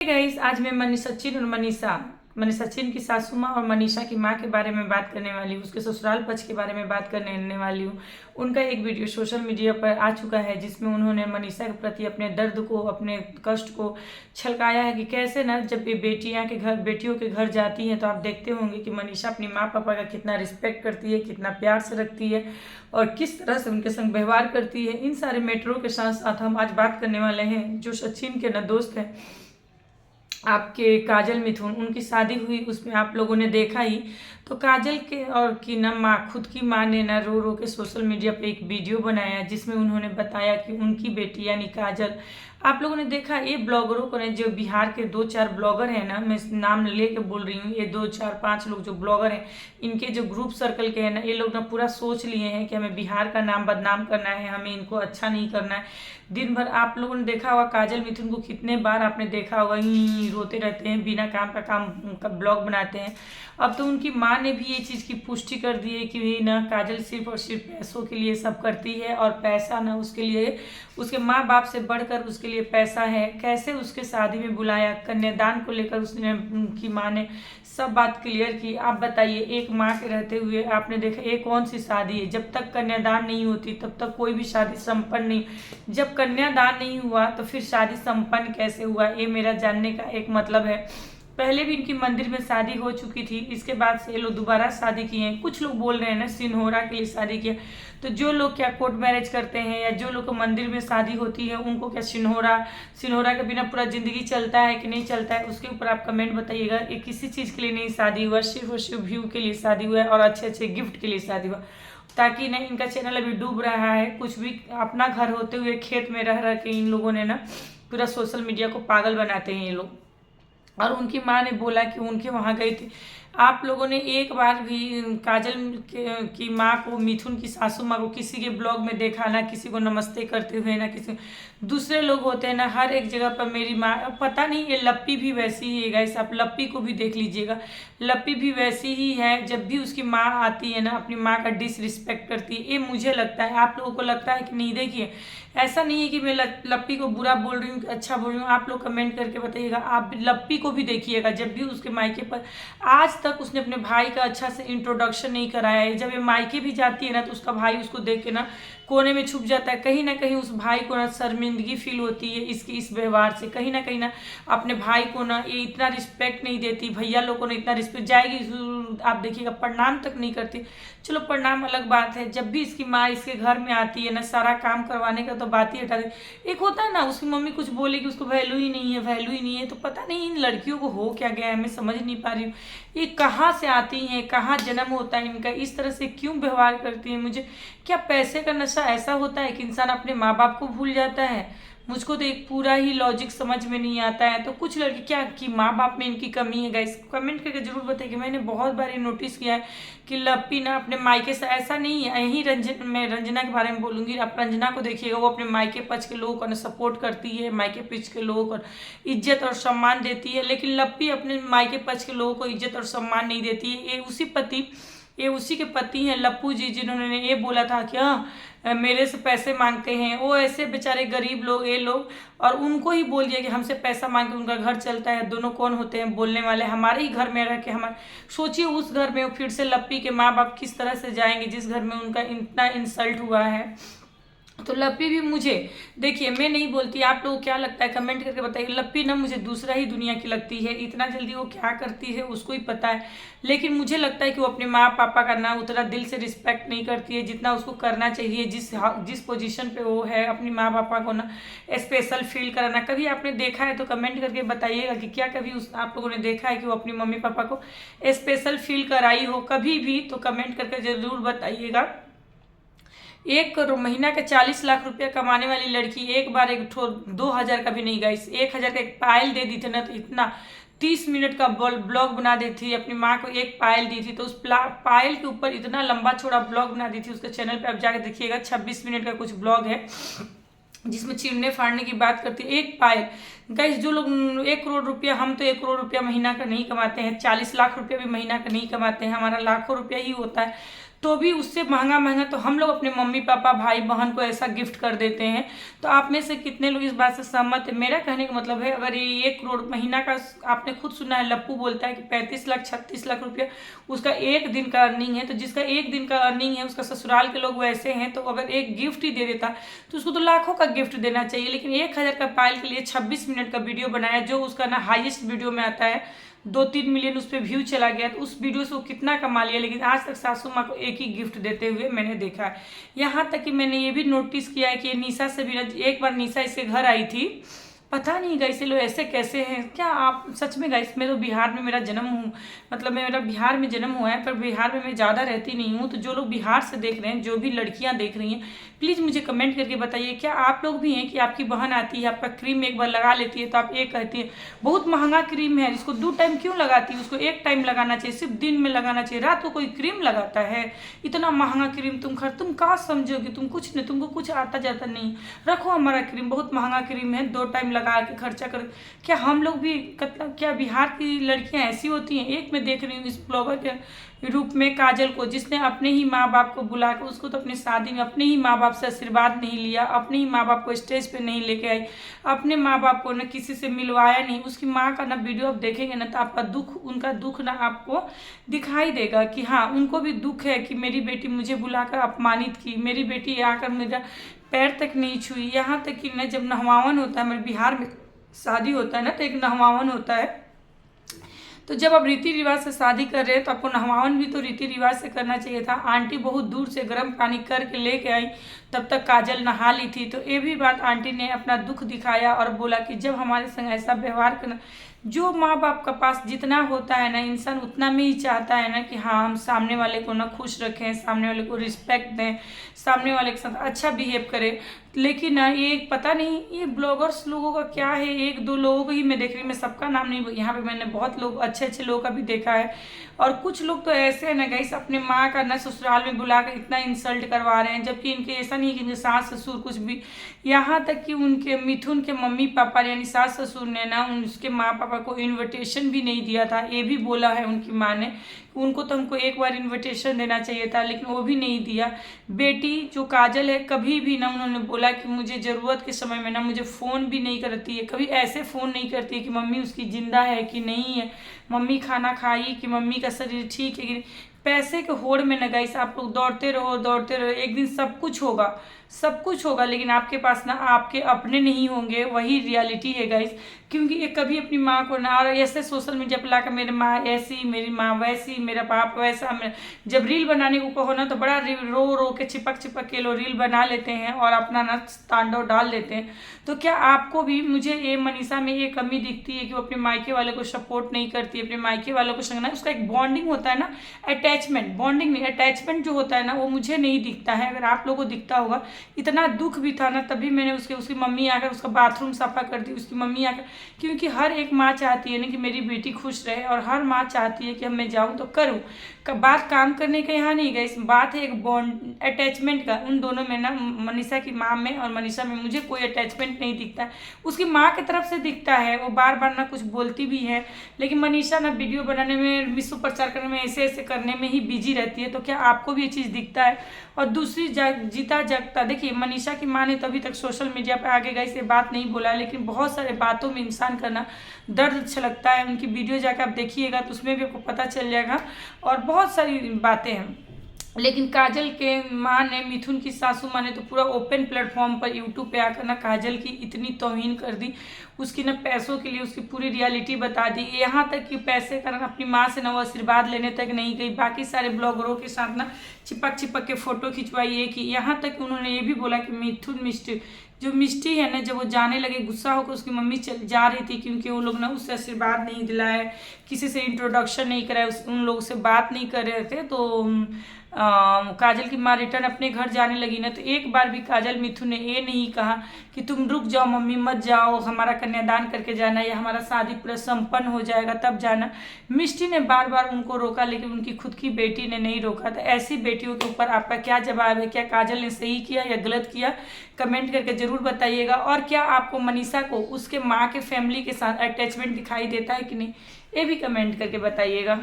Guys, आज मैं सचिन और मनीषा सचिन की सासू माँ और मनीषा की माँ के बारे में बात करने वाली हूँ। उसके ससुराल पक्ष के बारे में बात करने वाली हूँ। उनका एक वीडियो सोशल मीडिया पर आ चुका है जिसमें उन्होंने मनीषा के प्रति अपने दर्द को, अपने कष्ट को छलकाया है कि कैसे ना जब ये बेटियों के घर जाती हैं तो आप देखते होंगे कि मनीषा अपनी माँ पापा का कितना रिस्पेक्ट करती है, कितना प्यार से रखती है और किस तरह से उनके संग व्यवहार करती है। इन सारे मैटरों के साथ साथ हम आज बात करने वाले हैं जो सचिन के न दोस्त हैं आपके काजल मिथुन, उनकी शादी हुई उसमें आप लोगों ने देखा ही। तो काजल के और की ना माँ, खुद की माँ ने ना रो रो के सोशल मीडिया पे एक वीडियो बनाया जिसमें उन्होंने बताया कि उनकी बेटी यानी काजल, आप लोगों ने देखा ये ब्लॉगरों को ने जो बिहार के 2-4 ब्लॉगर हैं ना, मैं नाम लेके बोल रही हूँ, ये 2-4-5 लोग जो ब्लॉगर हैं, इनके जो ग्रुप सर्कल के हैं ना, ये लोग ना पूरा सोच लिए हैं कि हमें बिहार का नाम बदनाम करना है, हमें इनको अच्छा नहीं करना है। दिन भर आप लोगों ने देखा होगा काजल मिथुन को, कितने बार आपने देखा होगा ही रोते रहते हैं, बिना काम का ब्लॉग बनाते हैं। अब तो उनकी माँ ने भी ये चीज़ की पुष्टि कर दी है कि ना काजल सिर्फ और सिर्फ पैसों के लिए सब करती है और पैसा ना उसके लिए, उसके माँ बाप से बढ़कर उसके लिए पैसा है। कैसे उसके शादी में बुलाया, कन्यादान को लेकर उसने, उनकी माँ ने सब बात क्लियर की। आप बताइए, एक माँ के रहते हुए आपने देखा ये कौन सी शादी है? जब तक कन्यादान नहीं होती तब तक कोई भी शादी संपन्न नहीं, जब कन्यादान नहीं हुआ तो फिर शादी संपन्न कैसे हुआ? ये मेरा जानने का एक मतलब है। पहले भी इनकी मंदिर में शादी हो चुकी थी, इसके बाद से ये लोग दोबारा शादी किए हैं। कुछ लोग बोल रहे हैं ना सिन्होरा के लिए शादी किया, तो जो लोग क्या कोर्ट मैरिज करते हैं या जो लोग मंदिर में शादी होती है उनको क्या सिन्होरा के बिना पूरा जिंदगी चलता है कि नहीं चलता है? उसके ऊपर आप कमेंट बताइएगा। ये किसी चीज़ के लिए नहीं शादी हुआ, सिर्फ और सिर्फ व्यू के लिए शादी हुआ है और अच्छे अच्छे गिफ्ट के लिए शादी हुआ, ताकि नहीं इनका चैनल अभी डूब रहा है। कुछ भी अपना घर होते हुए खेत में रह के इन लोगों ने ना पूरा सोशल मीडिया को पागल बनाते हैं ये लोग। और उनकी माँ ने बोला कि उनके वहाँ गई थी। आप लोगों ने एक बार भी काजल की माँ को, मिथुन की सासू माँ को किसी के ब्लॉग में देखा ना? किसी को नमस्ते करते हुए ना? किसी दूसरे लोग होते हैं ना हर एक जगह पर मेरी माँ, पता नहीं ये लप्पी भी वैसी ही है गाइस, आप लप्पी को भी देख लीजिएगा, लप्पी भी वैसी ही है। जब भी उसकी माँ आती है ना अपनी माँ का डिसरिस्पेक्ट करती है। ये मुझे लगता है, आप लोगों को लगता है कि नहीं? देखिए, ऐसा नहीं है कि मैं लप्पी को बुरा बोल रही हूँ, अच्छा बोल रही हूँ, आप लोग कमेंट करके बताइएगा। आप लप्पी को भी देखिएगा, जब भी उसके मायके पर आज तक उसने अपने भाई का अच्छा से इंट्रोडक्शन नहीं कराया है। जब ये मायके भी जाती है ना तो उसका भाई उसको देख के ना कोने में छुप जाता है। कहीं ना कहीं उस भाई को ना शर्मिंदगी फील होती है इसकी इस व्यवहार से। कहीं ना अपने भाई को ना ये इतना रिस्पेक्ट नहीं देती, भैया लोगों ने इतना रिस्पेक्ट, जाएगी आप देखिएगा प्रणाम तक नहीं करती। चलो प्रणाम अलग बात है, जब भी इसकी माँ इसके घर में आती है ना सारा काम करवाने का तो बात ही हटा दी। एक होता है ना उसकी मम्मी कुछ बोलेगी उसको वैल्यू ही नहीं है, वैल्यू ही नहीं है। तो पता नहीं इन लड़कियों को हो क्या गया है, मैं समझ नहीं पा रही हूँ। ये कहाँ से आती हैं, कहाँ जन्म होता है इनका, इस तरह से क्यों व्यवहार करती हैं? मुझे क्या पैसे का नशा ऐसा होता है कि इंसान अपने माँ बाप को भूल जाता है? मुझको तो एक पूरा ही लॉजिक समझ में नहीं आता है। तो कुछ लड़की क्या कि माँ बाप में इनकी कमी है गाइस, कमेंट करके जरूर बताइए। मैंने बहुत बार ये नोटिस किया है कि लप्पी ना अपने मायके से, ऐसा नहीं है, यही मैं रंजना के बारे में बोलूंगी। आप रंजना को देखिएगा, वो अपने मायके पक्ष के लोगों को सपोर्ट करती है, मायके पक्ष के लोगों को इज्जत और सम्मान देती है। लेकिन लप्पी अपने मायके पक्ष के लोगों को इज्जत और सम्मान नहीं देती है। ये उसी के पति हैं लप्पू जी, जिन्होंने ये बोला था कि हाँ मेरे से पैसे मांगते हैं। वो ऐसे बेचारे गरीब लोग, ये लोग, और उनको ही बोल दिया कि हमसे पैसा मांग के उनका घर चलता है। दोनों कौन होते हैं बोलने वाले? हमारे ही घर में रह के हमारे, सोचिए उस घर में फिर से लप्पी के माँ बाप किस तरह से जाएंगे जिस घर में उनका इतना इंसल्ट हुआ है। तो लप्पी भी मुझे, देखिए मैं नहीं बोलती, आप लोगों को क्या लगता है कमेंट करके बताइए। लप्पी ना मुझे दूसरा ही दुनिया की लगती है, इतना जल्दी वो क्या करती है उसको ही पता है। लेकिन मुझे लगता है कि वो अपने माँ पापा का ना उतना दिल से रिस्पेक्ट नहीं करती है जितना उसको करना चाहिए। जिस पोजीशन पे वो है, अपनी माँ पापा को ना स्पेशल फील कराना। कभी आपने देखा है तो कमेंट करके बताइएगा कि क्या कभी आप लोगों ने देखा है कि वो अपनी मम्मी पापा को स्पेशल फील कराई हो कभी भी? तो कमेंट करके जरूर बताइएगा। एक महीना का 40 लाख रुपया कमाने वाली लड़की एक बार 2,000 का भी नहीं गाइस, 1,000 का एक पायल दे दी थी ना, तो इतना 30 मिनट का ब्लॉग बना दी थी। अपनी माँ को एक पायल दी थी तो उस पायल के ऊपर इतना लंबा चौड़ा ब्लॉग बना दी थी। उसके चैनल पे आप जाके देखिएगा, 26 मिनट का कुछ ब्लॉग है जिसमें चिड़ने फाड़ने की बात करती है। एक पायल गाइस, जो लोग 1 करोड़ रुपया, हम तो 1 करोड़ रुपया महीना का नहीं कमाते हैं, 40 लाख रुपया भी महीना का नहीं कमाते हैं, हमारा लाखों रुपया ही होता है। तो भी उससे महंगा महंगा तो हम लोग अपने मम्मी पापा भाई बहन को ऐसा गिफ्ट कर देते हैं। तो आप में से कितने लोग इस बात से सहमत है? मेरा कहने का मतलब है, अगर ये 1 करोड़ महीना का, आपने खुद सुना है लप्पू बोलता है कि 35 लाख 36 लाख रुपया उसका एक दिन का अर्निंग है, तो जिसका एक दिन का अर्निंग है उसका ससुराल के लोग वैसे हैं, तो अगर एक गिफ्ट ही दे देता तो उसको तो लाखों का गिफ्ट देना चाहिए। लेकिन 1000 का पायल के लिए 26 मिनट का वीडियो बनाया, जो उसका ना हाईएस्ट वीडियो में आता है, 2-3 मिलियन उस पर व्यू चला गया। तो उस वीडियो से वो कितना कमा लिया, लेकिन आज तक सासू माँ को एक ही गिफ्ट देते हुए मैंने देखा है। यहाँ तक कि मैंने ये भी नोटिस किया है कि निशा से भी, एक बार निशा इसके घर आई थी, पता नहीं गाइस ये लोग ऐसे कैसे हैं क्या? आप सच में गाइस, मैं तो बिहार में मेरा जन्म हूँ, मतलब मेरा बिहार में जन्म हुआ है, पर बिहार में मैं ज़्यादा रहती नहीं हूँ। तो जो लोग बिहार से देख रहे हैं, जो भी लड़कियाँ देख रही हैं, प्लीज़ मुझे कमेंट करके बताइए, क्या आप लोग भी हैं कि आपकी बहन आती है, आपका क्रीम एक बार लगा लेती है तो आप एक कहती है बहुत महंगा क्रीम है, इसको 2 टाइम क्यों लगाती है? उसको 1 टाइम लगाना चाहिए, सिर्फ दिन में लगाना चाहिए। रात को कोई क्रीम लगाता है? इतना महंगा क्रीम तुम कहाँ समझोगे? तुम कुछ नहीं, तुमको कुछ आता जाता नहीं। रखो हमारा क्रीम, बहुत महंगा क्रीम है, 2 टाइम लगा के खर्चा कर। क्या हम लोग भी, क्या बिहार की लड़कियां ऐसी होती हैं? एक मैं देख रही हूँ इस ब्लॉगर के रूप में काजल को, जिसने अपने ही माँ बाप को बुला कर, उसको तो अपनी शादी में अपने ही माँ बाप से आशीर्वाद नहीं लिया, अपने ही माँ बाप को स्टेज पे नहीं लेके आई, अपने माँ बाप को न किसी से मिलवाया नहीं। उसकी माँ का ना वीडियो आप देखेंगे ना तो आपका दुख, उनका दुख ना आपको दिखाई देगा कि हाँ, उनको भी दुख है कि मेरी बेटी मुझे बुलाकर अपमानित की, मेरी बेटी आकर मेरा पैर तक नहीं छुई। यहाँ तक कि न जब नहवावन होता है, मेरे बिहार में शादी होता है ना, तो एक नहवावन होता है। तो जब आप रीति रिवाज से शादी कर रहे हैं तो आपको नहवावन भी तो रीति रिवाज से करना चाहिए था। आंटी बहुत दूर से गर्म पानी करके लेके आई, तब तक काजल नहा ली थी। तो ये भी बात आंटी ने अपना दुख दिखाया और बोला कि जब हमारे संग ऐसा व्यवहार करना, जो माँ बाप का पास जितना होता है ना, इंसान उतना में ही चाहता है ना कि हाँ, हम सामने वाले को ना खुश रखें, सामने वाले को रिस्पेक्ट दें, सामने वाले के साथ अच्छा बिहेव करें। लेकिन ना ये पता नहीं ये ब्लॉगर्स लोगों का क्या है, 1-2 लोगों को ही मैं देख रही हूँ, मैं सबका नाम नहीं, यहाँ पे मैंने बहुत लोग अच्छे लोगों का भी देखा है। और कुछ लोग तो ऐसे है ना गाइस, अपने माँ का ना ससुराल में बुलाकर इतना इंसल्ट करवा रहे हैं, जबकि इनके ऐसा नहीं कि इनके सास ससुर कुछ भी, यहाँ तक कि उनके मिथुन के मम्मी पापा यानी सास ससुर ने ना उसके माँ पापा को इन्विटेशन भी नहीं दिया था। ये भी बोला है उनकी माँ ने, उनको तो हमको एक बार इन्विटेशन देना चाहिए था, लेकिन वो भी नहीं दिया। बेटी जो काजल है, कभी भी ना उन्होंने बोला कि मुझे ज़रूरत के समय में ना मुझे फ़ोन भी नहीं करती है, कभी ऐसे फ़ोन नहीं करती है कि मम्मी उसकी ज़िंदा है कि नहीं है, मम्मी खाना खाई, कि मम्मी का शरीर ठीक है कि नहीं। पैसे के होड़ में न गाइस आप लोग दौड़ते रहो, एक दिन सब कुछ होगा, लेकिन आपके पास ना आपके अपने नहीं होंगे। वही रियलिटी है गाइस, क्योंकि ये कभी अपनी माँ को ना, और ऐसे सोशल मीडिया पर लाकर मेरी माँ ऐसी, मेरी माँ वैसी, मेरा बाप वैसा, जब रील बनाने को कहो ना तो बड़ा रो के चिपक के लोग रील बना लेते हैं और अपना ना तांडव डाल देते हैं। तो क्या आपको भी, मुझे ये मनीषा में ये कमी दिखती है कि वो अपने मायके वाले को सपोर्ट नहीं करती, अपने मायके वालों को संग ना, उसका एक बॉन्डिंग होता है ना, अटैचमेंट, बॉन्डिंग नहीं अटैचमेंट जो होता है ना, वो मुझे नहीं दिखता है। अगर आप लोगों को दिखता होगा, इतना दुख भी था ना, तभी मैंने उसकी मम्मी आकर उसका बाथरूम सफा कर दी, उसकी मम्मी आकर, क्योंकि हर एक माँ चाहती है ना कि मेरी बेटी खुश रहे, और हर माँ चाहती है कि अब मैं जाऊँ तो करूँ। बात काम करने का यहाँ नहीं गई, इस बात है एक बॉन्ड अटैचमेंट का। उन दोनों में ना, मनीषा की माँ में और मनीषा में मुझे कोई अटैचमेंट नहीं दिखता। उसकी माँ की तरफ से दिखता है, वो बार बार ना कुछ बोलती भी है, लेकिन मनीषा ना वीडियो बनाने में, विश्व प्रचार करने में, ऐसे करने में ही बिजी रहती है। तो क्या आपको भी ये चीज़ दिखता है? और दूसरी जीता जगता, देखिए मनीषा की माँ ने तभी तक सोशल मीडिया पर आगे गई से बात नहीं बोला, लेकिन बहुत सारे बातों में इंसान का ना दर्द छलकता है। उनकी वीडियो जाकर आप देखिएगा तो उसमें भी आपको पता चल जाएगा, और बहुत सारी बातें हैं। लेकिन काजल के माँ ने, मिथुन की सासू माँ ने तो पूरा ओपन प्लेटफॉर्म पर यूट्यूब पे आकर ना काजल की इतनी तौहीन कर दी, उसकी ना पैसों के लिए उसकी पूरी रियलिटी बता दी। यहाँ तक कि पैसे कारण अपनी माँ से ना वो आशीर्वाद लेने तक नहीं गई, बाकी सारे ब्लॉगरों के साथ ना चिपक के फ़ोटो खिंचवाई एक ही। यहाँ तक कि उन्होंने ये भी बोला कि मिथुन मिष्टी है ना, जब वो जाने लगे गुस्सा होकर उसकी मम्मी जा रही थी, क्योंकि वो लोग ना उससे आशीर्वाद नहीं दिलाए, किसी से इंट्रोडक्शन नहीं कराए, उन लोगों से बात नहीं कर रहे थे। तो काजल की माँ रिटर्न अपने घर जाने लगी ना, तो एक बार भी काजल मिथुन ने ये नहीं कहा कि तुम रुक जाओ मम्मी, मत जाओ, हमारा कन्यादान करके जाना या हमारा शादी पूरा संपन्न हो जाएगा तब जाना। मिष्टी ने बार बार उनको रोका, लेकिन उनकी खुद की बेटी ने नहीं रोका। तो ऐसी बेटियों के ऊपर आपका क्या जवाब है? क्या काजल ने सही किया या गलत किया? कमेंट करके जरूर बताइएगा। और क्या आपको मनीषा को उसके माँ के फैमिली के साथ अटैचमेंट दिखाई देता है कि नहीं, ये भी कमेंट करके बताइएगा।